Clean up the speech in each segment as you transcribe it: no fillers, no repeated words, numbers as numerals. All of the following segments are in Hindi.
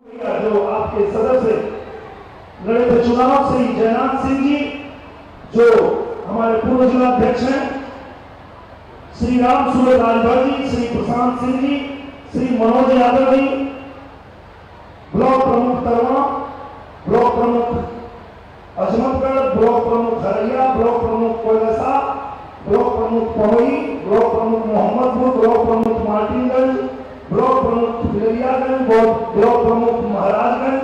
जो आपके सदस्य लड़े थे चुनाव, श्री जयनाथ सिंह जी जो हमारे पूर्व जिलाध्यक्ष हैं, श्री राम सूरज राजभर जी, श्री प्रशांत सिंह जी, श्री मनोज यादव जी, ब्लॉक प्रमुख तरवा, ब्लॉक प्रमुख अजमतगढ़, ब्लॉक प्रमुख हरैया, ब्लॉक प्रमुख कोयलसा, ब्लॉक प्रमुख पवई, ब्लॉक प्रमुख मोहम्मदपुर, ब्लॉक प्रमुख मार्टिनगंज, ब्लॉक प्रमुख फिलरियागंज, ब्लॉक प्रमुख महाराजगंज,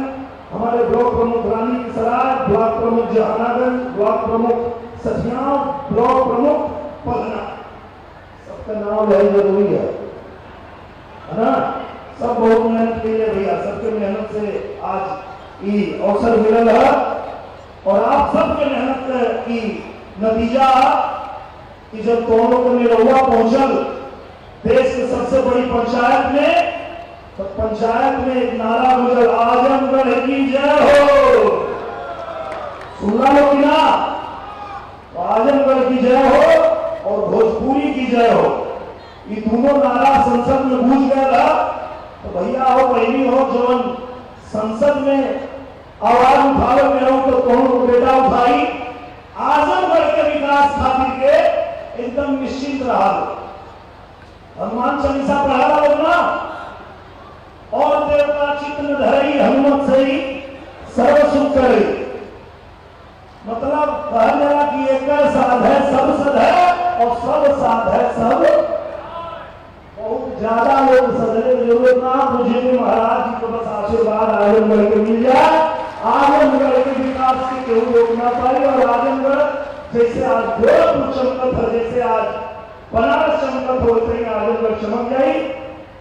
हमारे ब्लॉक प्रमुख रानी की सराय, ब्लॉक प्रमुख जहानागंज, ब्लॉक प्रमुख सठिया, ब्लॉक प्रमुख पलना। सबका नाम है जरूरी है ना। सब बहुत मेहनत की है भैया, सबके मेहनत से आज ये अवसर मिलल है और आप सबके मेहनत की नतीजा कि जब दोनों को निरहुआ पहुंचल देश की सबसे बड़ी पंचायत में, तो पंचायत में एक नारा गुजर, आजमगढ़ की जय हो। सुनना हो कि ना? तो आजमगढ़ की जय हो और भोजपुरी की जय हो, ये दोनों नारा संसद में गूंज गया था। तो भैया हो बहनी हो जवन संसद में आवाज उठावे में हो तो दोनों बेटा उठाई, आजमगढ़ के विकास खातिर के एकदम निश्चिंत रहा। हनुमान चालीसा पढ़ा लोग ना, और देवता चित्त में धरई हनुमत सही सर्व सुख करे। मतलब कहने लगा कि एक साध है सब सद है और सब साध है सब। बहुत ज्यादा लोग सजने की जरूरत ना, मुझे भी महाराज जी को बस आशीर्वाद आजमगढ़ के मिल जाए। आजमगढ़ के विकास की केहू रोकना पाए और आजमगढ़ जैसे आज गोरखपुर चमकत है, जैसे आज बनारस चमकत हो, वैसे ही आजमगढ़ चमक जाए।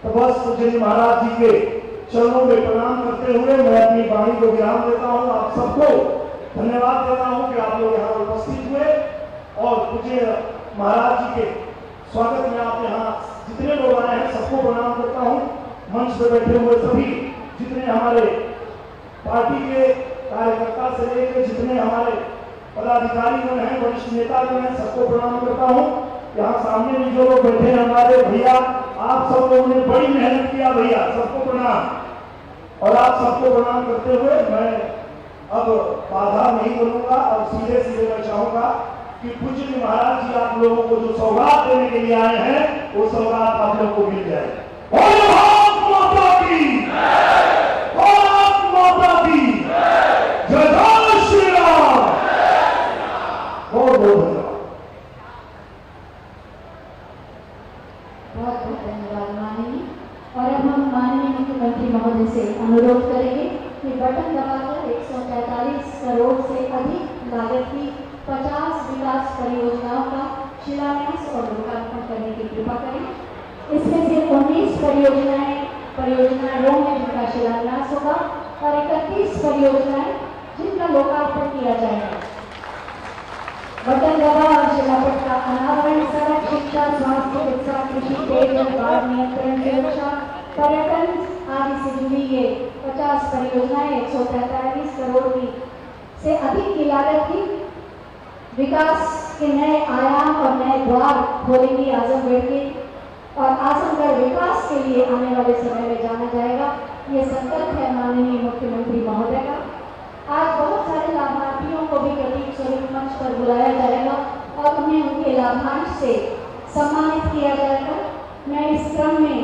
तो बस मुझे महाराज जी के चरणों में प्रणाम करते हुए मैं अपनी वाणी को विराम देता हूँ। आप सबको धन्यवाद देता हूँ कि आप लोग यहाँ उपस्थित हुए और मुझे महाराज जी के स्वागत में आप यहाँ जितने लोग आए हैं सबको प्रणाम करता हूँ। मंच पर बैठे हुए सभी जितने हमारे पार्टी के कार्यकर्ता से लेकर जितने हमारे पदाधिकारी जो हैं, वरिष्ठ नेता जो हैं, सबको प्रणाम करता हूँ। यहाँ सामने भी जो लोग बैठे हैं हमारे भैया, आप सब लोगों ने बड़ी मेहनत किया भैया, सबको प्रणाम। और आप सबको प्रणाम करते हुए मैं अब बाधा नहीं करूंगा और सीधे सीधे मैं चाहूंगा कि पूज्य महाराज जी आप लोगों को जो सौगात देने के लिए आए हैं वो सौगात आप लोगों को मिल जाए। माता की माता की जय जय श्री राम। बहुत बहुत धन्यवाद। बहुत बहुत धन्यवाद माननीय। और अब हम माननीय मुख्यमंत्री महोदय से अनुरोध करेंगे कि बटन दबाकर 143 करोड़ से अधिक लागत की 50 विकास परियोजनाओं का शिलान्यास और लोकार्पण करने की कृपा करें। इसमें से 19 परियोजनाएं वो हैं जिनका शिलान्यास होगा और 31 परियोजनाएं जिनका लोकार्पण किया जाएगा। बटन दबा और शिलापट का अनावरण सड़क, शिक्षा, स्वास्थ्य, चिकित्सा, कृषि, पेयजल, बाढ़ नियंत्रण, सुरक्षा, पर्यटन आदि से जुड़ी ये 50 परियोजनाएं 143 करोड़ की से अधिक की लागत की विकास के नए आयाम और नए द्वार खोलेंगी आजमगढ़ के। और आजमगढ़ विकास के लिए आने वाले समय में जाना जाएगा, ये संकल्प है माननीय मुख्यमंत्री महोदय का। आज बहुत सारे लाभार्थियों को भी प्रतीक स्वरूप मंच पर बुलाया जाएगा और उन्हें उनके लाभांश से सम्मानित किया जाएगा। मैं इस क्रम में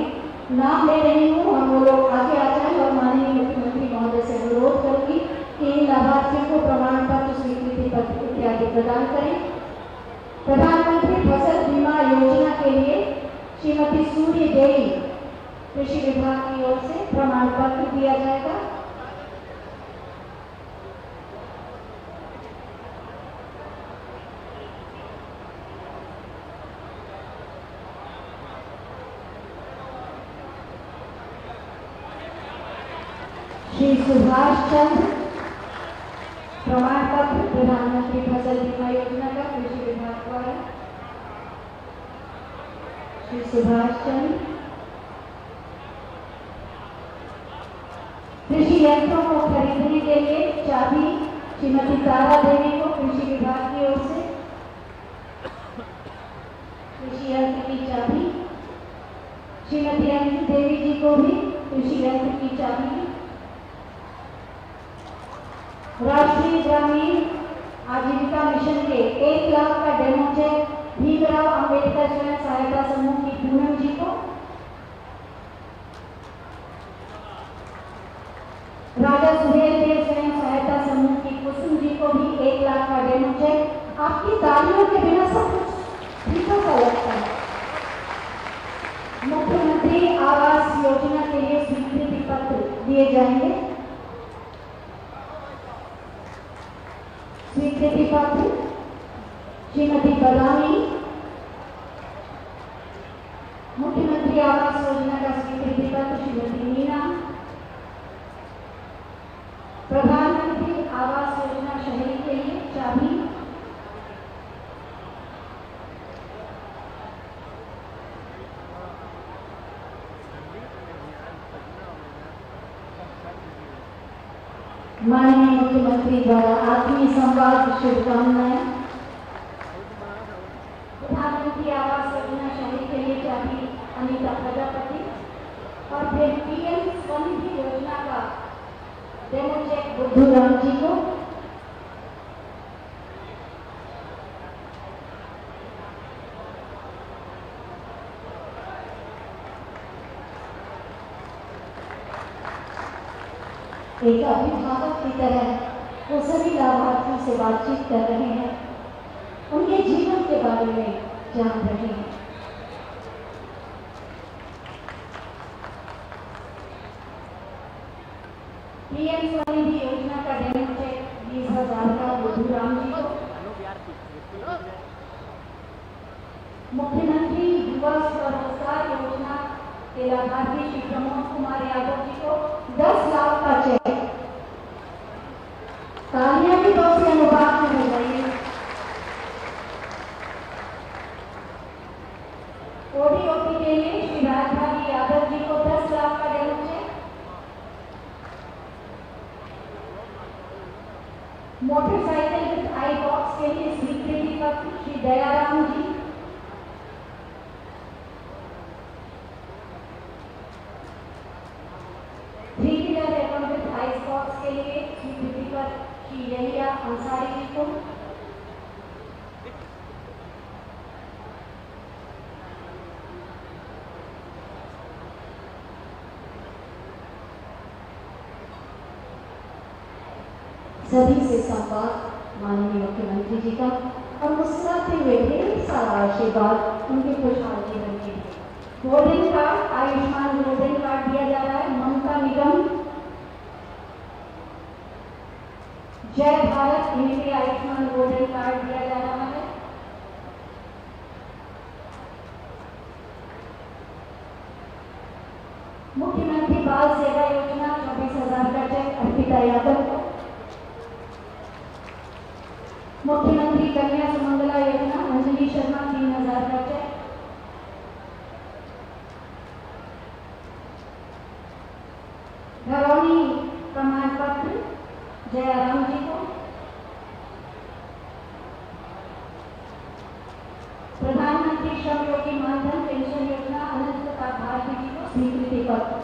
नाम ले रही हूँ और वो लोग आगे आ जाए और माननीय मुख्यमंत्री महोदय से अनुरोध करूंगी कि इन लाभार्थियों को प्रमाण पत्र, स्वीकृति पत्र इत्यादि प्रदान करें। प्रधानमंत्री फसल बीमा योजना के लिए श्रीमती सूर्य देवी कृषि विभाग की ओर से प्रमाण पत्र दिया जाएगा। श्री सुभाष चंद्र प्रमाण पत्र प्रधानमंत्री फसल बीमा योजना का कृषि विभाग द्वारा। श्री सुभाष चंद्र। कृषि यंत्रों को खरीदने के लिए चाबी श्रीमती तारा देवी को कृषि विभाग की ओर से कृषि यंत्र की चाबी। श्रीमती अंकित देवी जी को भी कृषि यंत्र की चाबी। राष्ट्रीय ग्रामीण आजीविका मिशन के 1 लाख का डेमो चेक भीमराव अंबेडकर स्वयं सहायता समूह की पूनम जी को, राजा सुहेलदेव स्वयं सहायता समूह की कुसुम जी को भी 1 लाख का डेमो चेक। आपकी तालियों के बिना सब कुछ फीका सा लगता है। मुख्यमंत्री आवास योजना के लिए स्वीकृति पत्र दिए जाएंगे। स्वीकृति पत्र श्रीमती बदामी, मुख्यमंत्री आवास योजना का स्वीकृति पत्र श्रीमती मीना, प्रधानमंत्री आवास योजना शहरी के लिए चाबी माननीय मुख्यमंत्री द्वारा आत्मीय संवाद शुभकामनाएं। प्रधानमंत्री आवास योजना शहरी के लिए चाबी अनीता प्रजापति और फिर पीएम स्वनिधि योजना का डेमो चेक बुद्धूराम जी को। एक अभिभावक की तरह वो सभी लाभार्थियों से बातचीत कर रहे हैं, उनके जीवन के बारे में जान रहे हैं। पीएम स्वनिधि योजना का डेमो चेक 20,000 का बुद्धूराम जी को। मुख्यमंत्री युवा स्वरोजगार योजना के लाभार्थी श्री प्रमोद कुमार यादव जी को 10 लाख का चेक। तालियां भी 2 से अनुपात में हो जाइए। ओडीओपी के लिए श्री राजधानी यादव जी को 10 लाख का demo check. Motorcycle with I box के लिए स्वीकृति पत्र श्री दयाराम जी। के लिए स्वीकृति पर श्री यहिया अंसारी जी को। सभी से संवाद माननीय मुख्यमंत्री जी का और मुस्कुराते हुए ढेर सारा आशीर्वाद उनके खुशहाल जीवन के लिए। Golden card, Ayushman golden card दिया जा रहा है। ममता निगम, जय भारत, इन्हें भी आयुष्मान गोल्डन कार्ड दिया जा रहा है। मुख्यमंत्री बाल सेवा योजना 24,000 का चेक अर्पिता यादव को। मुख्यमंत्री कन्या सुमंगला योजना अंजलि शर्मा 3,000 का चेक। घरौनी प्रमाण पत्र जयराम जी को। प्रधानमंत्री श्रम योगी मानधन पेंशन योजना अनंत प्रताप भारती जी को स्वीकृति पत्र।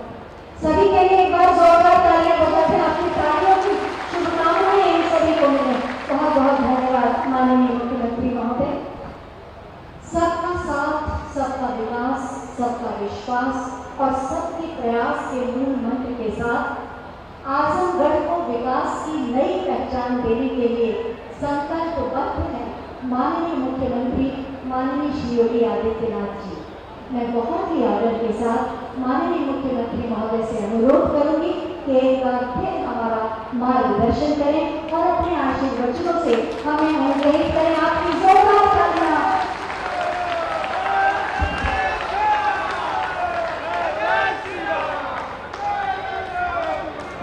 सभी के लिए एक बार जोरदार तालियां बजाते हैं। आपकी तालियों की शुभकामनाएं इन सभी को मिले। बहुत बहुत धन्यवाद माननीय मुख्यमंत्री महोदय। सबका साथ, सबका विकास, सबका विश्वास और सबके प्रयास के मूल मंत्र के साथ आजमगढ़ को विकास की नई पहचान देने के लिए संकल्पबद्ध है माननीय मुख्यमंत्री माननीय श्री योगी आदित्यनाथ जी। मैं बहुत ही आदर के साथ माननीय मुख्यमंत्री महोदय से अनुरोध करूंगी कि एक बार फिर हमारा मार्गदर्शन करें और अपने आशीर्वचनों से हमें अनुग्रहित करें। आपकी जोरदार तालियां।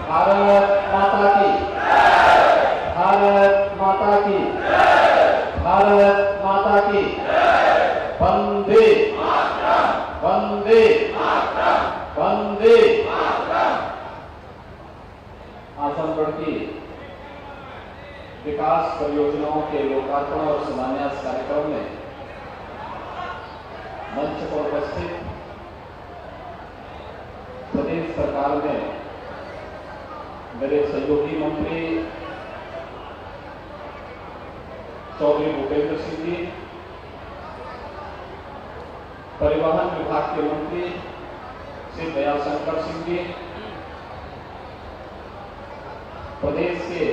भारत माता की, भारत माता की, भारत माता की। वंदे वंदे वंदे। आजमगढ़ की विकास परियोजनाओं के लोकार्पण और शिलान्यास कार्यक्रम में मंच पर उपस्थित प्रदेश सरकार में मेरे सहयोगी मंत्री चौधरी भूपेंद्र सिंह जी, परिवहन विभाग के मंत्री श्री दयाशंकर सिंह जी, प्रदेश के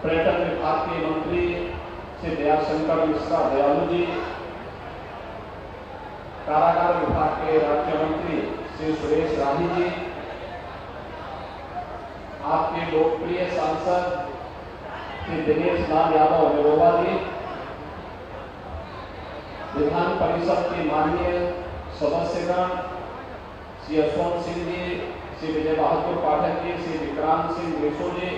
पर्यटन विभाग के मंत्री श्री दयाशंकर मिश्रा दयालु जी, कारागार विभाग के राज्य मंत्री श्री सुरेश राही जी, आपके लोकप्रिय सांसद श्री दिनेश लाल यादव निरोवा जी, विधान परिषद के माननीय सदस्यगण श्री यशवंत सिंह जी, श्री विजय बहादुर पाठक जी, श्री विक्रांत सिंह ग्रेसो जी,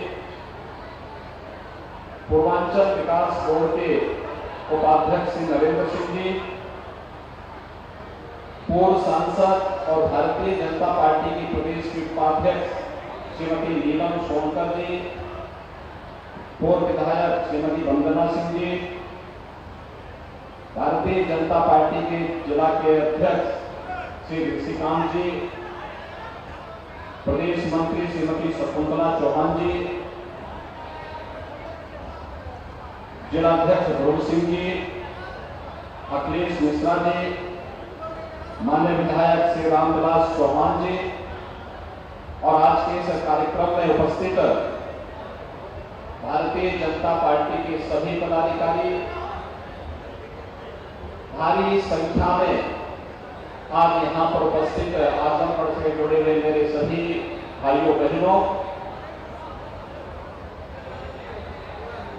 पूर्वांचल विकास बोर्ड के उपाध्यक्ष श्री नरेंद्र सिंह जी, पूर्व सांसद और भारतीय जनता पार्टी की प्रदेश की उपाध्यक्ष श्रीमती नीलम सोनकर जी, पूर्व विधायक श्रीमती वंदना सिंह जी, भारतीय जनता पार्टी के जिला के अध्यक्ष श्री ऋषिकांत जी, प्रदेश मंत्री श्रीमती शकुंतला चौहान जी, जिलाध्यक्ष ध्रुव सिंह जी, अखिलेश मिश्रा जी, माननीय विधायक श्री रामविलास चौहान जी और आज के इस कार्यक्रम में उपस्थित भारतीय जनता पार्टी के सभी पदाधिकारी, भारी संख्या में आज यहाँ पर उपस्थित आजमगढ़ से जुड़े हुए मेरे सभी भाइयों बहनों,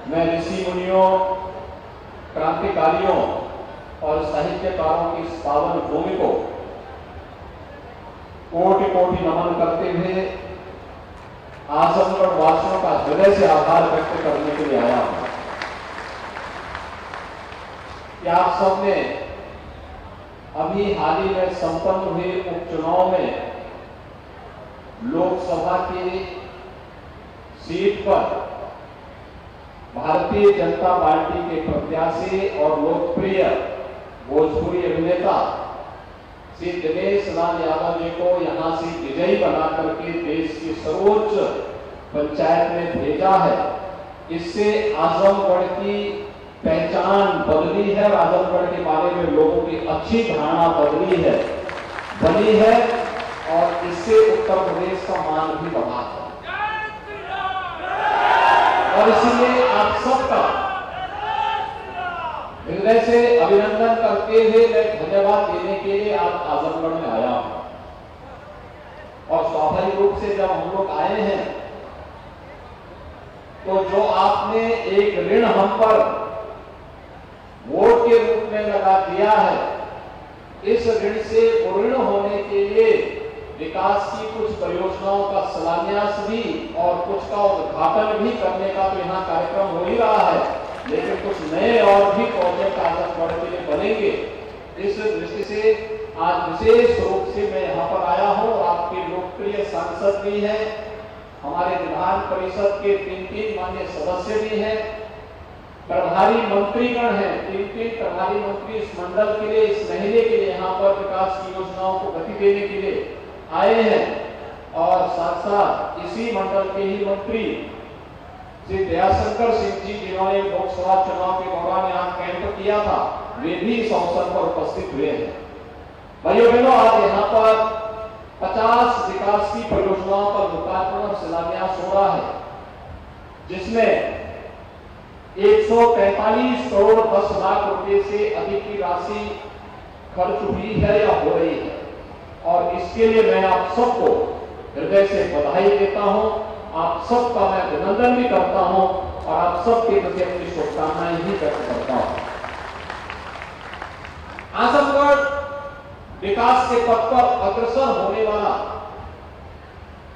मैं ऋषि मुनियों, क्रांतिकारियों और साहित्यकारों की इस पावन भूमि को कोटि कोटि नमन करते हुए आजमगढ़ वासियों का हृदय से आभार व्यक्त करने के लिए आया हूं कि आप सबने अभी हाल ही में संपन्न हुए उपचुनाव में लोकसभा की सीट पर भारतीय जनता पार्टी के प्रत्याशी और लोकप्रिय भोजपुरी अभिनेता श्री दिनेश लाल यादव जी को यहां से विजयी बना करके देश की सर्वोच्च पंचायत में भेजा है। इससे आजमगढ़ की पहचान बदली है और आजमगढ़ के बारे में लोगों की अच्छी धारणा बनी है और इससे उत्तर प्रदेश का मान भी बढ़ा है। और इसलिए आप सबका हृदय से अभिनंदन करते हुए मैं धन्यवाद देने के लिए आज आजमगढ़ में आया हूं। और स्वाभाविक रूप से जब हम लोग आए हैं तो जो आपने एक ऋण हम पर वोट के रूप में लगा दिया है, इस ऋण से ऋण होने के लिए विकास की कुछ परियोजनाओं का शिलान्यास भी और कुछ का उद्घाटन भी करने का तो यहाँ कार्यक्रम हो ही रहा है, लेकिन कुछ नए और भी प्रोजेक्ट आजमगढ़ के लिए बनेंगे। इस दृष्टि से आज विशेष रूप से मैं यहाँ पर आया हूँ और आपके लोकप्रिय सांसद भी हैं, हमारे विधान परिषद के 3 माननीय सदस्य भी हैं, प्रभारी मंत्रीगण हैं, 3 प्रभारी मंत्री इस मंडल के लिए, इस महीने के लिए यहाँ पर विकास की योजनाओं को गति देने के लिए आए हैं। और साथ साथ इसी मंडल के ही मंत्री श्री दयाशंकर सिंह जी, जिन्होंने लोकसभा चुनाव के दौरान यहाँ कैंप किया था, वे भी इस अवसर पर उपस्थित हुए हैं। भाइयों बहनों, आज यहाँ पर 50 विकास की परियोजनाओं का लोकार्पण और शिलान्यास हो रहा है, जिसमें 145 करोड़ 10 लाख रुपए से अधिक की राशि खर्च हुई है या हो रही है। और इसके लिए मैं आप सबको हृदय से बधाई देता हूं, आप सबका मैं अभिनंदन भी करता हूं और आप सबके प्रति अपनी शुभकामनाएं भी व्यक्त करता हूं। आजमगढ़ विकास के पथ पर अग्रसर होने वाला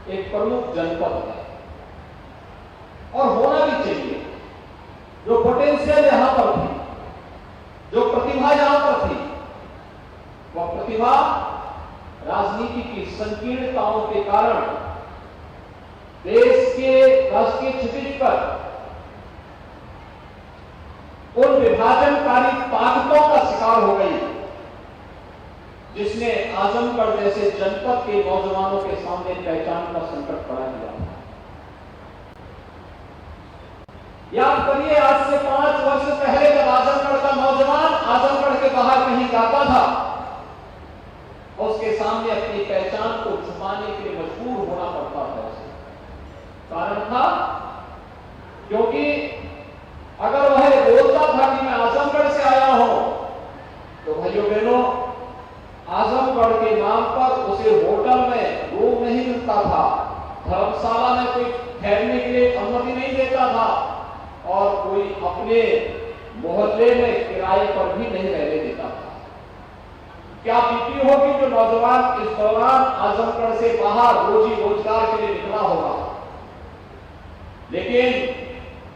एक प्रमुख जनपद है और होना भी चाहिए। जो पोटेंशियल यहां पर थी, जो प्रतिभा यहां पर थी, वह प्रतिभा राजनीति की संकीर्णताओं के कारण देश के राष्ट्रीय क्षितिज पर उन विभाजनकारी ताकतों का शिकार हो गई, जिसने आजमगढ़ जैसे जनपद के नौजवानों के सामने पहचान का संकट खड़ा किया। याद करिए, आज से 5 वर्ष पहले जब आजमगढ़ का नौजवान आजमगढ़ के बाहर कहीं जाता था, उसके सामने अपनी पहचान को छुपाने के लिए मजबूर होना पड़ता था। उसे कारण था क्योंकि अगर वह बोलता था कि मैं आजमगढ़ से आया हूं, तो भाइयों बहनों, आजमगढ़ के नाम पर उसे होटल में रूम नहीं मिलता था, धर्मशाला में कोई ठहरने के लिए अनुमति नहीं देता था, और कोई अपने मोहल्ले में किराए पर भी नहीं रहने देता था। क्या बीती होगी जो नौजवान इस दौरान आजमगढ़ से बाहर रोजी रोजगार के लिए निकला होगा। लेकिन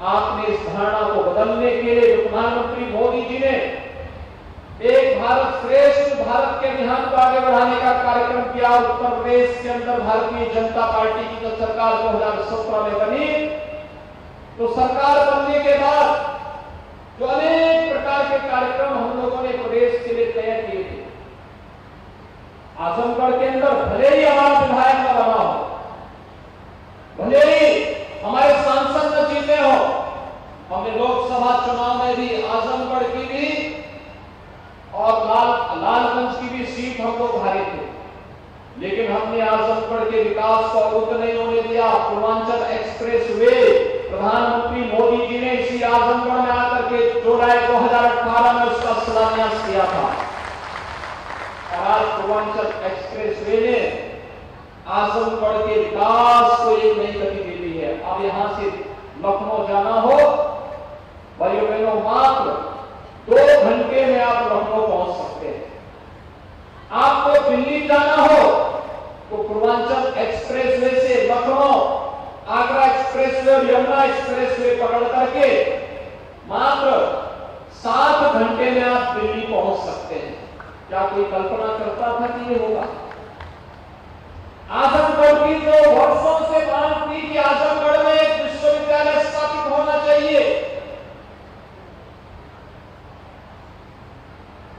आपने इस धारणा को बदलने के लिए प्रधानमंत्री मोदी जी ने एक भारत श्रेष्ठ भारत के अभियान को आगे बढ़ाने का कार्यक्रम किया। उत्तर प्रदेश के अंदर भारतीय जनता पार्टी की जब सरकार 2017 में बनी, तो सरकार बनने के बाद जो अनेक प्रकार के कार्यक्रम हम लोगों ने प्रदेश के लिए तय किए थे, आजमगढ़ के अंदर भले ही हमारा विधायक न बना हो, भले ही हमारे सांसद न जीते हो, हमने लोकसभा चुनाव में भी आजमगढ़ की भी और लालगंज की भी सीट हम लोग हारे थे, लेकिन हमने आजमगढ़ के विकास को रुक नहीं होने दिया। पूर्वांचल एक्सप्रेस वे प्रधानमंत्री मोदी जी ने इसी आजमगढ़ में आकर के जुलाई 2018 में उसका शिलान्यास किया था। और आज पूर्वांचल एक्सप्रेस वे ने आजमगढ़ के विकास को एक नई गति दे दी है। अब यहां से लखनऊ जाना हो, भाइयों बहनों, मात्र 2 घंटे में आप लखनऊ पहुंच सकते हैं। आपको दिल्ली जाना हो तो पूर्वांचल एक्सप्रेसवे से लखनऊ, आगरा एक्सप्रेसवे और यमुना एक्सप्रेसवे पकड़ करके मात्र 7 घंटे में आप दिल्ली पहुंच सकते हैं। क्या कोई कल्पना करता था कि ये होगा? आजमगढ़ की जो वर्षों से मांग थी कि आजमगढ़ में एक विश्वविद्यालय स्थापित होना चाहिए,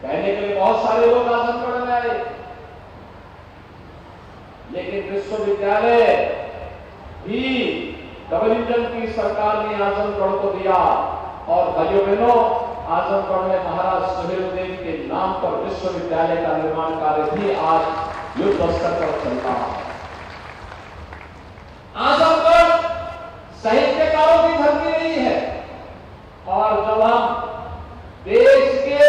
कहने के लिए बहुत सारे लोग आजमगढ़ में आए, लेकिन विश्वविद्यालय भी डबल इंजन की सरकार ने आजमगढ़ को दिया। और भाइयों बहनों, आजमगढ़ में महाराज सुहेलदेव के नाम पर विश्वविद्यालय का निर्माण कार्य भी आज युद्ध स्तर पर चलता है। आजमगढ़ साहित्यकारों की धरती नहीं है, और जब हम देश के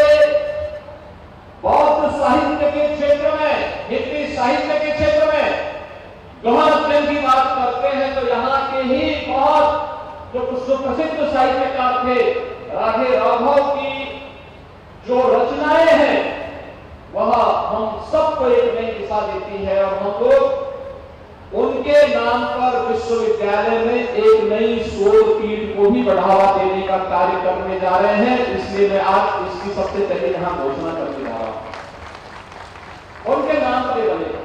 बौद्ध साहित्य के क्षेत्र में, हिंदी साहित्य के क्षेत्र में गहन अध्ययन की बात करते हैं, तो यहाँ के ही बहुत जो सुप्रसिद्ध साहित्यकार थे, राधे राघव की जो रचनाएं हैं, वह हम सबको एक नई दिशा देती है। और हम लोग उनके नाम पर विश्वविद्यालय में एक नई शोध पीठ को भी बढ़ावा देने का कार्य करने जा रहे हैं। इसलिए मैं आज इसकी सबसे पहले यहां घोषणा करने जा रहा हूं। उनके नाम पर बनेगा।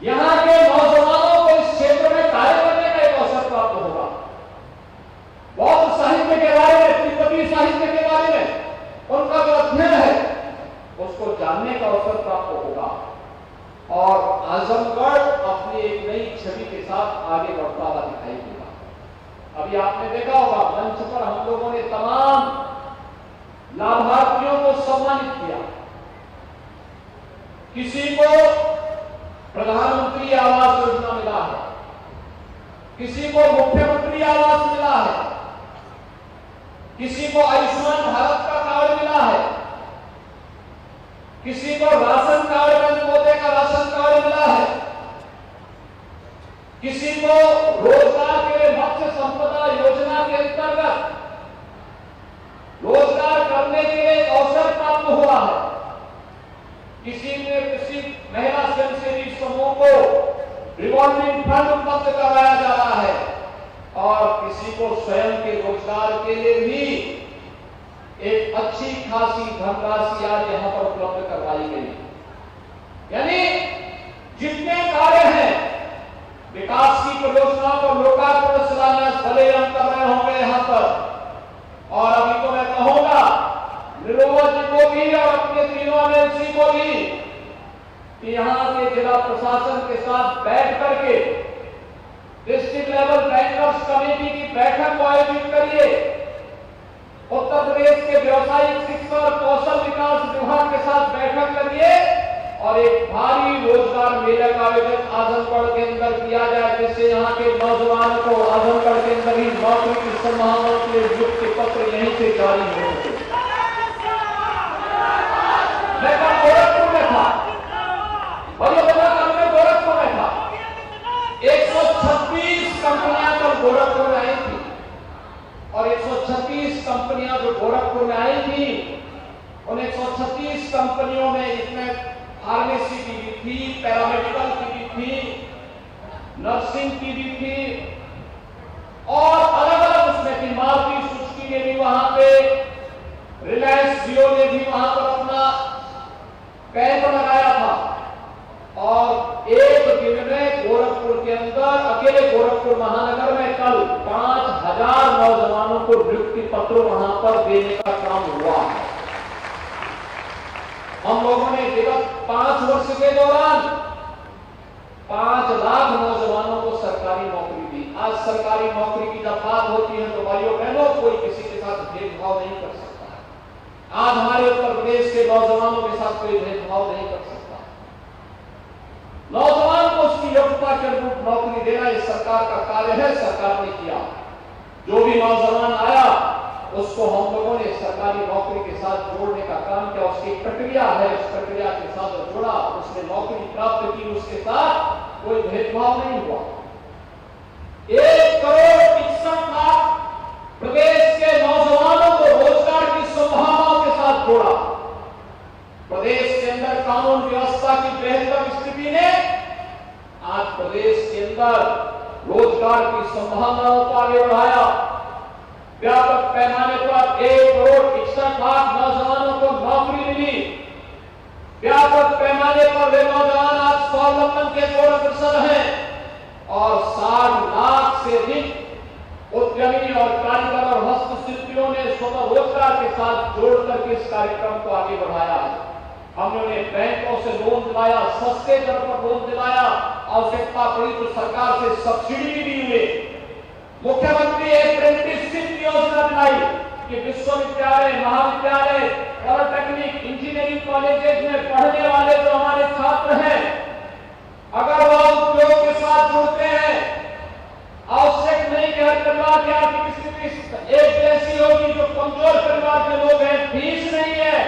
यहां के नौजवानों को इस क्षेत्र में कार्य करने का एक अवसर प्राप्त होगा। बौद्ध साहित्य के बारे में, तिब्बती साहित्य के बारे में उनका जो अध्ययन है, उसको जानने का अवसर प्राप्त होगा। और आजमगढ़ अपनी एक नई छवि के साथ आगे बढ़ता हुआ दिखाई देगा। अभी आपने देखा होगा, मंच पर हम लोगों ने तमाम लाभार्थियों को सम्मानित किया। किसी को प्रधानमंत्री आवास योजना मिला है, किसी को मुख्यमंत्री आवास मिला है, किसी को आयुष्मान भारत का कार्ड मिला है, किसी को राशन कार्ड पोते का राशन कार्ड मिला है, किसी को रोजगार के लिए मत्स्य संपदा योजना के अंतर्गत रोजगार करने के लिए एक अवसर प्राप्त हुआ है, किसी महिला स्वयंसेवी समूह को रिवॉल्विंग फंड उपलब्ध कराया जा रहा है, और किसी को स्वयं के रोजगार के लिए भी एक अच्छी खासी धनराशि आज यहां पर उपलब्ध करवाई गई। यानी जितने कार्य हैं, विकास की परियोजनाओं को लोकार्पण शिलान्यास भले हम कर रहे होंगे यहां पर, और अभी तो मैं कहूंगा निरोवा जी को भी और अपने तीनों एमएलसी को भी कि यहां के जिला प्रशासन के साथ बैठ करके डिस्ट्रिक्ट लेवल बैंकर्स कमेटी की बैठक को आयोजित करिए। उत्तर प्रदेश के व्यवसायिक शिक्षा और कौशल विकास विभाग के साथ बैठक करिए और एक भारी रोजगार मेले का आयोजन आजमगढ़ के अंदर किया जाए, जिससे यहाँ के नौजवानों को आजमगढ़ के अंदर ही नौकरी की संभावनाओं के लिए नियुक्ति पत्र यहीं से जारी हो सके। मैं कल गोरखपुर में था, मैं गोरखपुर में था। 136 कंपनियां कल गोरखपुर में आई थी और 136 कंपनियां जो गोरखपुर में आई थी, उन 136 कंपनियों में इसमें फार्मेसी की भी थी, पैरामेडिकल की भी थी, नर्सिंग की भी थी और अलग अलग उसमें थी। मारुति सुजुकी ने भी वहां पे, रिलायंस जियो ने भी वहां पर अपना कैंप लगाया था और एक दिन में गोरखपुर के अंदर, अकेले गोरखपुर महानगर में कल 5000 नौजवानों को नियुक्ति पत्र वहां पर देने का काम हुआ है। हम लोगों ने विगत 5 वर्ष के दौरान 5 लाख नौजवानों को सरकारी नौकरी दी। आज सरकारी नौकरी की जब बात होती है तो भाइयों बहनों, कोई किसी के साथ भेदभाव नहीं कर सकता है। आज हमारे उत्तर प्रदेश के नौजवानों के साथ कोई भेदभाव नहीं कर सकता। नौजवान को उसकी योग्यता के अनुरूप नौकरी देना इस सरकार का कार्य है, सरकार ने किया। जो भी नौजवान आया उसको हम लोगों ने सरकारी नौकरी के साथ जोड़ने का काम किया। उसकी प्रक्रिया है, उस प्रक्रिया के साथ जोड़ा, उसने नौकरी प्राप्त की, उसके साथ कोई भेदभाव नहीं हुआ। 1 करोड़ 61 लाख प्रदेश के नौजवानों को रोजगार की संभावनाओं के साथ जोड़ा। प्रदेश के अंदर कानून व्यवस्था की बेहतर स्थिति ने आज प्रदेश के अंदर रोजगार की संभावनाओं को आगे बढ़ाया। व्यापक पैमाने पर 1 करोड़ 61 लाख नौजवानों को नौकरी मिली। व्यापक पैमाने पर वे नौजवान आज स्वावलंबन के ओर अग्रसर हैं और 60 लाख से अधिक उद्यमी और कारीगर और हस्तशिल्पियों ने स्वतः रोजगार के साथ जोड़ करके इस कार्यक्रम को आगे बढ़ाया है। हमने बैंकों से लोन दिलाया, सस्ते दर पर लोन दिलाया, आवश्यकता पड़ी तो सरकार से सब्सिडी भी दी हुई। मुख्यमंत्री अप्रेंटिसशिप योजना दिलाई कि विश्वविद्यालय, महाविद्यालय, पॉलिटेक्निक, इंजीनियरिंग कॉलेजेस में पढ़ने वाले जो हमारे छात्र हैं, अगर वह उद्योग के साथ जुड़ते हैं, आवश्यक नहीं कि हर परिवार की आर्थिक स्थिति एक जैसी होगी। जो कमजोर परिवार के लोग हैं, फीस नहीं है,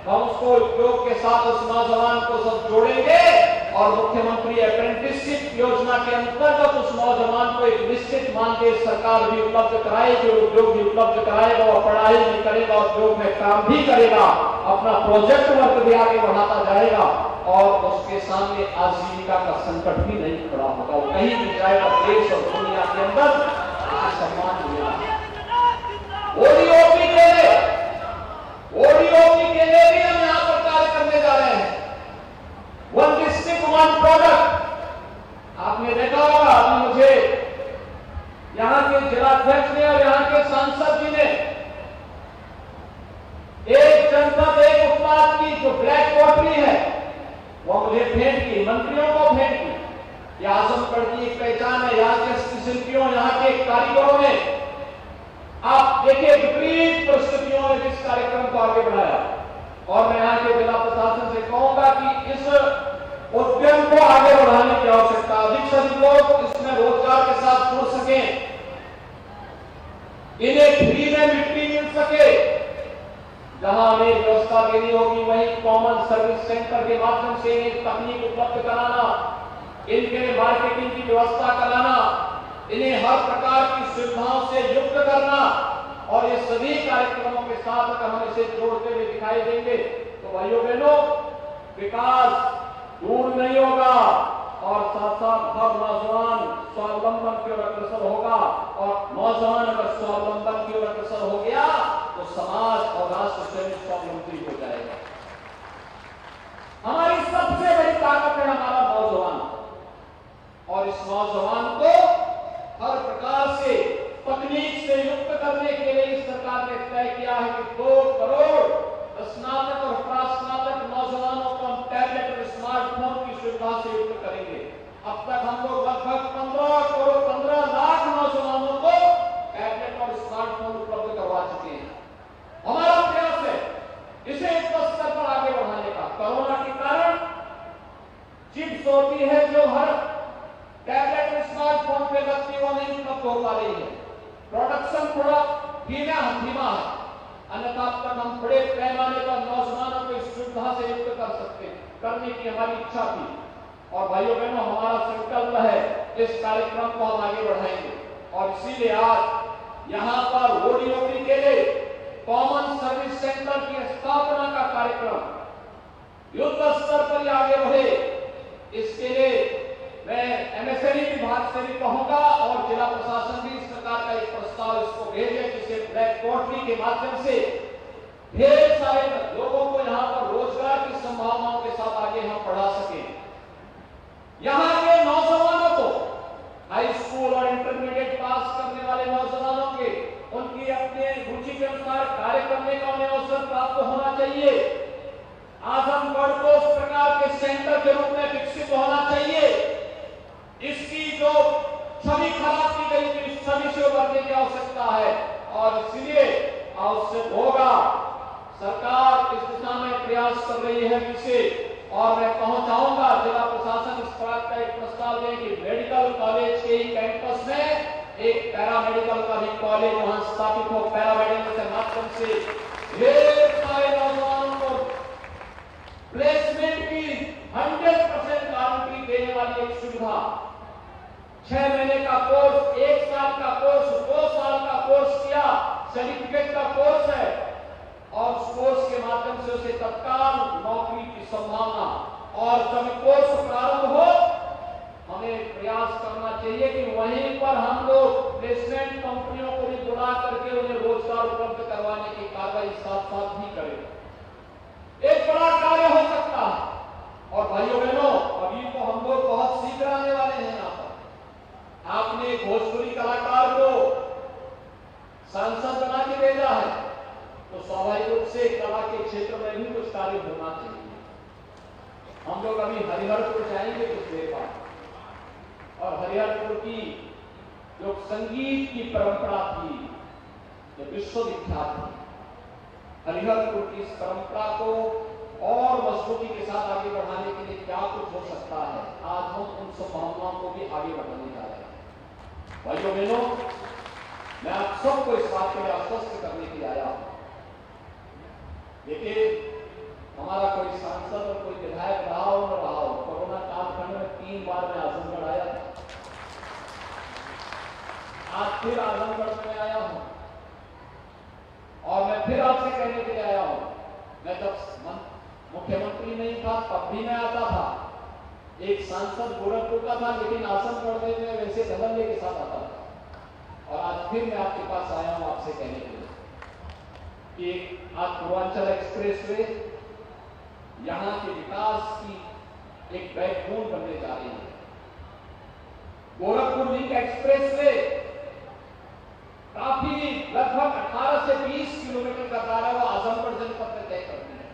हम उसको उद्योग के साथ उस नौजवान को सब जोड़ेंगे और मुख्यमंत्री अप्रेंटिसशिप योजना के अंतर्गत उस नौजवान को एक निश्चित मानदेय सरकार भी उपलब्ध कराएगी, उद्योग भी उपलब्ध कराएगा और पढ़ाई भी करेगा, उद्योग में काम भी करेगा, अपना प्रोजेक्ट वर्क भी आगे बढ़ाता जाएगा और उसके सामने आजीविका का संकट भी नहीं खड़ा होगा। वो कहीं भी जाएगा, देश और दुनिया के अंदर सम्मान मिलेगा। ओडीओपी के लिए भी हम यहां पर कार्य करने जा रहे हैं। 1 डिस्ट्रिक्ट 1 प्रोडक्ट। आपने देखा होगा, अभी मुझे यहां के जिलाध्यक्ष ने और यहां के सांसद जी ने एक जनपद एक उत्पाद की जो ब्लैक पॉटरी है वो मुझे भेंट की, मंत्रियों को भेंट की। यह आजमगढ़ की एक पहचान है। यहाँ के हस्तशिल्पियों, यहाँ के कारीगरों ने, आप देखिए विपरीत परिस्थितियों में इस कार्यक्रम को आगे बढ़ाया और मैं यहाँ के जिला प्रशासन से कहूंगा कि इस उद्यम को आगे बढ़ाने की आवश्यकता, अधिक से अधिक लोग इसमें रोजगार के साथ जुड़ सके, इन्हें फ्री में मिट्टी मिल सके। जहां हमें व्यवस्था देनी होगी वहीं कॉमन सर्विस सेंटर के माध्यम से इन्हें तकनीक उपलब्ध कराना, इनके लिए मार्केटिंग की व्यवस्था कराना, इन्हें हर प्रकार की सुविधाओं से युक्त करना और ये सभी कार्यक्रमों के साथ अगर हम इसे जोड़ते हुए दिखाई देंगे तो भाइयों बहनों, विकास दूर नहीं होगा और साथ साथ हर नौजवान स्वावलंबन की ओर अग्रसर होगा और नौजवान अगर स्वावलंबन की ओर अग्रसर हो गया तो समाज और राष्ट्र स्वयं स्वावलंबी हो जाएगा। हमारी सबसे बड़ी ताकत है हमारा नौजवान और इस नौजवान को हर प्रकार से तकनीक से युक्त करने के लिए इस सरकार ने तय किया है कि 2 करोड़ स्नातक और प्रास्नातक नौजवानों को हम टैबलेट और स्मार्टफोन की सुविधा से युक्त करेंगे। अब तक हम लोग लगभग 15 करोड़ होती है जो हर टैबलेट में स्मार्टफोन पे लगती है वो नहीं उपलब्ध हो पा रही है। प्रोडक्शन थोड़ा धीमा है, अन्यथा तक हम बड़े पैमाने पर नौजवानों को इस सुविधा से युक्त कर सकते हैं, करने की हमारी इच्छा थी। और भाइयों बहनों, हमारा संकल्प है इस कार्यक्रम को हम आगे बढ़ाएंगे और इसीलिए आज यहाँ पर ओडीओपी के लिए कॉमन सर्विस सेंटर की स्थापना का कार्यक्रम युद्ध स्तर पर आगे बढ़े, इसके लिए मैं एमएसएमई विभाग से भी कहूंगा और जिला प्रशासन भी इस प्रकार का एक प्रस्ताव इसको भेजे जिसे ब्लैक पोर्टली के माध्यम से ढेर सारे लोगों को यहाँ पर रोजगार की संभावनाओं के साथ आगे हम बढ़ा सके। यहाँ के नौजवानों को हाई स्कूल और इंटरमीडिएट पास करने वाले नौजवानों के उनकी अपने रुचि के अनुसार कार्य करने का उन्हें अवसर प्राप्त होना चाहिए। आजमगढ़ को उस प्रकार के सेंटर के रूप में विकसित होना चाहिए। इसकी जो छवि खराब की गई थी, इस छवि से उभरने की आवश्यकता है और इसलिए आवश्यक होगा सरकार इस दिशा में प्रयास कर रही है विशेष। और मैं पहुंचाऊंगा जिला प्रशासन इस प्रकार का एक प्रस्ताव दे कि मेडिकल कॉलेज के कैंपस में एक पैरामेडिकल का भी कॉलेज वहां स्थापित हो। पैरामेडिकल के माध्यम से ढेर सारे नौजवानों को प्लेसमेंट की 100% गारंटी देने वाली एक सुविधा। 6 महीने का कोर्स, 1 साल का कोर्स, 2 साल का कोर्स किया, सर्टिफिकेट का कोर्स है और उस कोर्स के माध्यम से उसे तत्काल नौकरी की संभावना। और जब कोर्स प्रारंभ हो हमें प्रयास करना चाहिए कि वहीं पर हम लोग प्लेसमेंट कंपनियों को भी बुला करके उन्हें रोजगार उपलब्ध करवाने की कार्रवाई साथ साथ भी करें। एक बड़ा कार्य हो सकता है। और भाइयों बहनों, अभी तो हम लोग बहुत सीख आने वाले हैं। यहाँ पर आपने भोजपुरी कलाकार को सांसद बना के भेजा है तो स्वाभाविक रूप से कला के क्षेत्र में भी कुछ कार्य होना चाहिए। हम लोग अभी हरिहरपुर जाएंगे कुछ देर बाद और हरिहरपुर की जो संगीत की परंपरा थी जो विश्वविख्यात थी, हरिहरपुर की इस परंपरा को और मजबूती के साथ आगे बढ़ाने के लिए क्या कुछ हो सकता है, आज हम उन संभावनाओं को भी आगे बढ़ाने जा रहे हैं। भाइयों बहनों, मैं आप सबको इस बात के लिए आश्वस्त करने के लिए आया हूं। देखिए, हमारा कोई सांसद और कोई विधायक रहा हो न रहा हो, कोरोना कालखंड में 3 बार मैं आजमगढ़ आया था। आज फिर आजमगढ़ में आया हूं और मैं फिर आपसे कहने के लिए आया हूं। मैं जब मुख्यमंत्री नहीं था तब भी मैं आता था, एक सांसद गोरखपुर का था, लेकिन आजमगढ़ में मैं वैसे धड़ल्ले के साथ आता था। और आज फिर मैं आपके पास आया हूं आपसे कहने के लिए कि आज पूर्वांचल एक्सप्रेसवे यहां के विकास की एक बैकबोन बनने जा रही है। गोरखपुर लिंक एक्सप्रेसवे काफी लगभग 18 से 20 किलोमीटर का दायरा वो आजमगढ़ जनपद में तय करती है।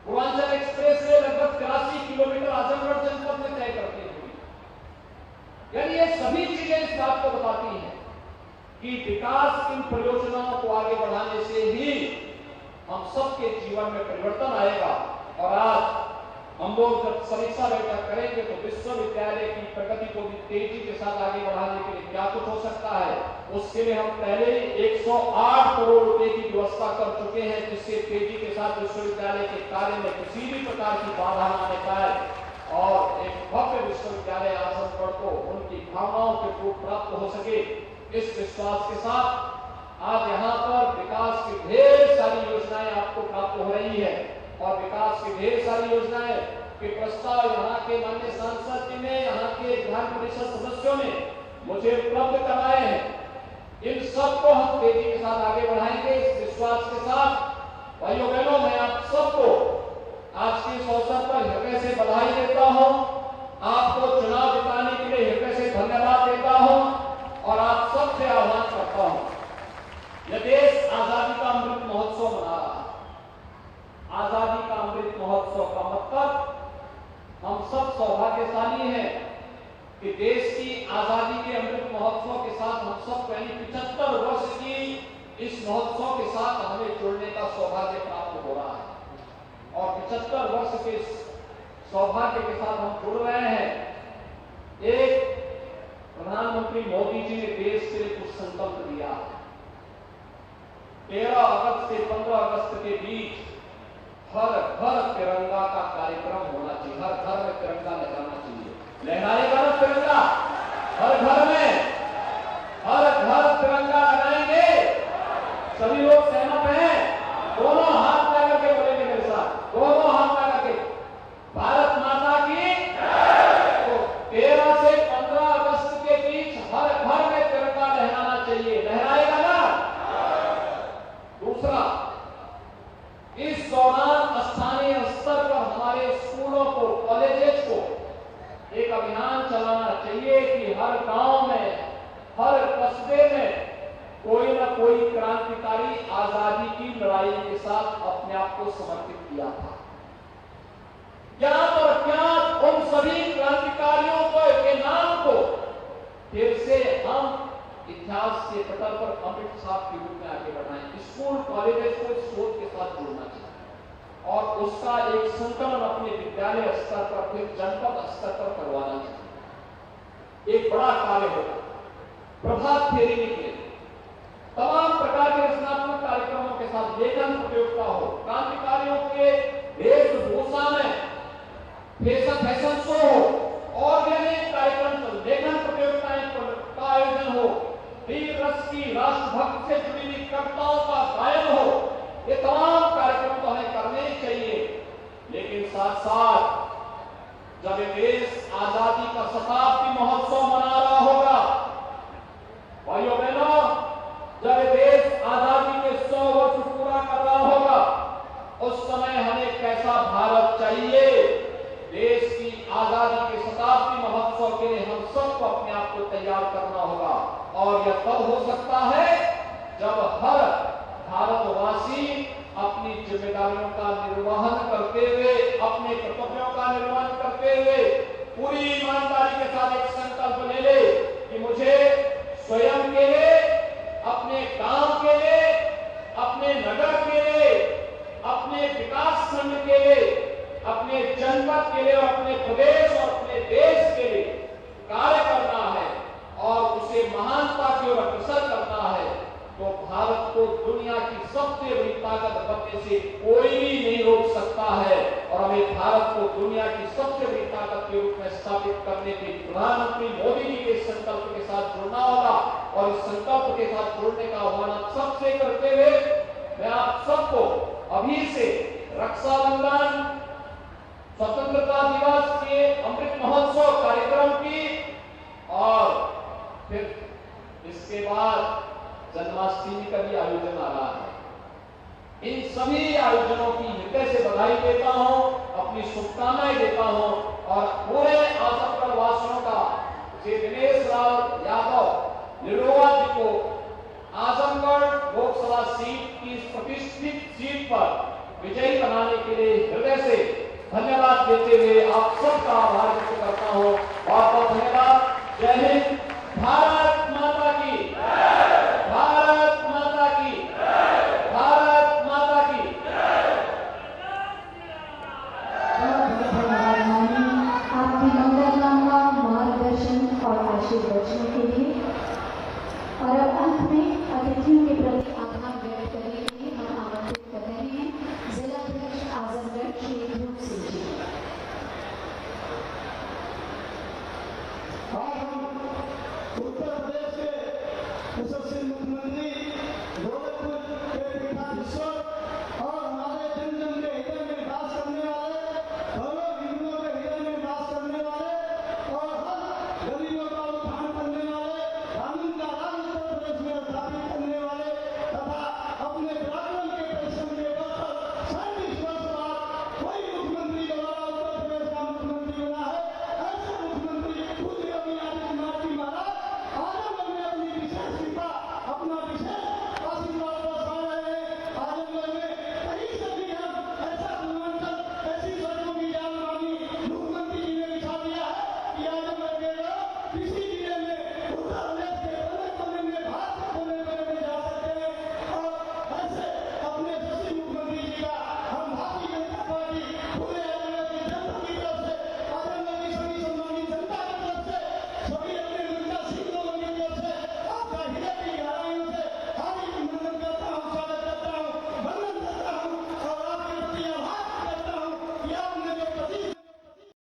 पूर्वांचल एक्सप्रेसवे लगभग 83 किलोमीटर आजमगढ़ जनपद में तय करती है। यानी ये सभी चीजें इस बात को बताती हैं कि विकास इन परियोजनाओं को आगे बढ़ाने से ही हम सबके जीवन में परिवर्तन आएगा। और आज हम लोग जब समीक्षा बैठक करेंगे तो विश्वविद्यालय की प्रगति को भी तेजी के साथ आगे बढ़ाने के लिए क्या कुछ हो सकता है, उसके लिए हम पहले ही 108 करोड़ रुपए की व्यवस्था कर चुके हैं, जिससे तेजी के साथ विश्वविद्यालय के कार्य में किसी भी प्रकार की बाधा न आने पाए और एक भव्य विश्वविद्यालय आजमगढ़ को उनकी भावनाओं के रूप प्राप्त हो सके। इस विश्वास के साथ आज यहाँ पर विकास की ढेर सारी योजनाएं आपको प्राप्त हो रही है और विकास की ढेर सारी योजनाएं के प्रस्ताव यहाँ के माननीय सांसद जी ने, यहाँ के विधान परिषद सदस्यों ने मुझे उपलब्ध कराए हैं। इन सबको हम तेजी के साथ आगे बढ़ाएंगे। इस विश्वास के साथ भाइयों बहनों, मैं आप सबको आज के इस अवसर पर हृदय से बधाई देता हूँ, आपको चुनाव जिताने के लिए हृदय से धन्यवाद देता हूँ और आप सबसे आह्वान करता हूँ। यह देश आजादी का अमृत महोत्सव मना रहा है। आजादी का अमृत महोत्सव का मतलब हम सब सौभाग्यशाली हैं कि देश की आजादी के अमृत महोत्सव के साथ हम सब 75 वर्ष की इस महोत्सव के साथ हमें जुड़ने का सौभाग्य प्राप्त हो रहा है। और 75 वर्ष के सौभाग्य के साथ हम जुड़ रहे हैं। एक प्रधानमंत्री मोदी जी ने देश के लिए कुछ संकल्प दिया। 13 अगस्त से 15 अगस्त के बीच हर घर तिरंगा का कार्यक्रम होना चाहिए। हर घर में तिरंगा लहराना चाहिए। लहराएगा ना तिरंगा? हर घर में हर घर तिरंगा लगाएंगे। सभी लोग सहमत हैं? दोनों हाथ लगा के बोलेंगे मेरे साथ, दोनों हाथ लगा के, भारत माता की। तो 13 से 15 अगस्त के बीच हर घर में तिरंगा लहराना चाहिए। लहराएगा ना? दूसरा, इस दौरान स्थानीय स्तर पर हमारे स्कूलों को, कॉलेजेस को एक अभियान चलाना चाहिए कि हर गांव में, हर कस्बे में कोई ना कोई क्रांतिकारी आजादी की लड़ाई के साथ अपने आप को समर्पित किया था। ज्ञात और ज्ञात उन सभी क्रांतिकारियों के नाम को फिर से हम इतिहास के पटल पर अमृत साहब के रूप में आगे बढ़ाएं। स्कूल कॉलेजेस को इस सोच के साथ जोड़ना चाहिए और उसका एक संकलन अपने विद्यालय स्तर पर, फिर जनपद स्तर पर करवाना चाहिए। एक बड़ा कार्य होगा। प्रभात फेरी निकले, तमाम प्रकार के रचनात्मक कार्यक्रमों के साथ लेखन प्रतियोगिता हो, क्रांतिकारियों के वेशभूषा में फैशन शो हो और भी अनेक कार्यक्रम, लेखन प्रतियोगिताएं का आयोजन हो, वीर रस की, राष्ट्रभक्त से जुड़ी हुई कविताओं का गायन हो। ये तमाम कार्यक्रम तो हमें करने ही चाहिए, लेकिन साथ साथ जब देश आजादी का शताब्दी महोत्सव मना रहा होगा, भाइयों बहनों, जब देश आजादी के 100 वर्ष पूरा कर रहा होगा, उस समय हमें कैसा भारत चाहिए? देश की आजादी के शताब्दी महोत्सव के लिए हम सबको अपने आप को तैयार करना होगा और यह तब हो सकता है जब हर भारतवासी अपनी जिम्मेदारियों का निर्वहन करते हुए, अपने कर्तव्यों का निर्वहन करते हुए पूरी ईमानदारी के साथ एक संकल्प ले ले कि मुझे स्वयं के लिए, अपने गांव के लिए, अपने नगर के लिए, अपने विकास खंड के लिए, अपने जनपद के लिए और अपने प्रदेश और अपने देश के लिए कार्य करना है और उसे महानता की ओर अग्रसर करना है, तो भारत को दुनिया की सबसे बड़ी ताकत बनने से कोई भी नहीं रोक सकता है और हमें भारत को दुनिया की सबसे बड़ी ताकत के रूप में स्थापित करने के प्रधानमंत्री मोदी जी के संकल्प के साथ जुड़ना होगा और इस संकल्प के साथ जुड़ने का आह्वान आप सबसे करते हुए मैं आप सबको अभी से रक्षाबंधन, स्वतंत्रता दिवस के अमृत महोत्सव कार्यक्रम की और फिर इसके बाद जन्माष्टमी का भी आयोजन आ रहा है। इन सभी आयोजनों की हृदय से बधाई देता हूं, अपनी शुभकामनाएं देता हूं और पूरे आजमगढ़ वासियों का श्री दिनेश लाल यादव निरोवा जी को आजमगढ़ लोकसभा सीट की प्रतिष्ठित सीट पर विजयी बनाने के लिए हृदय से धन्यवाद देते हुए आप सबका आभार व्यक्त करता हूं। बहुत बहुत धन्यवाद। जय हिंद। भारत माता की, भारत माता की, भारत माता की। आपकी मंगलकामना, मार्गदर्शन और आशीर्वचनों के लिए और अब अंत में अतिथियों के प्रति आभार व्यक्त करने के लिए हम आमंत्रित कर रहे हैं जिलाध्यक्ष आजमगढ़ श्री ध्रुव सिंह जी। उत्तर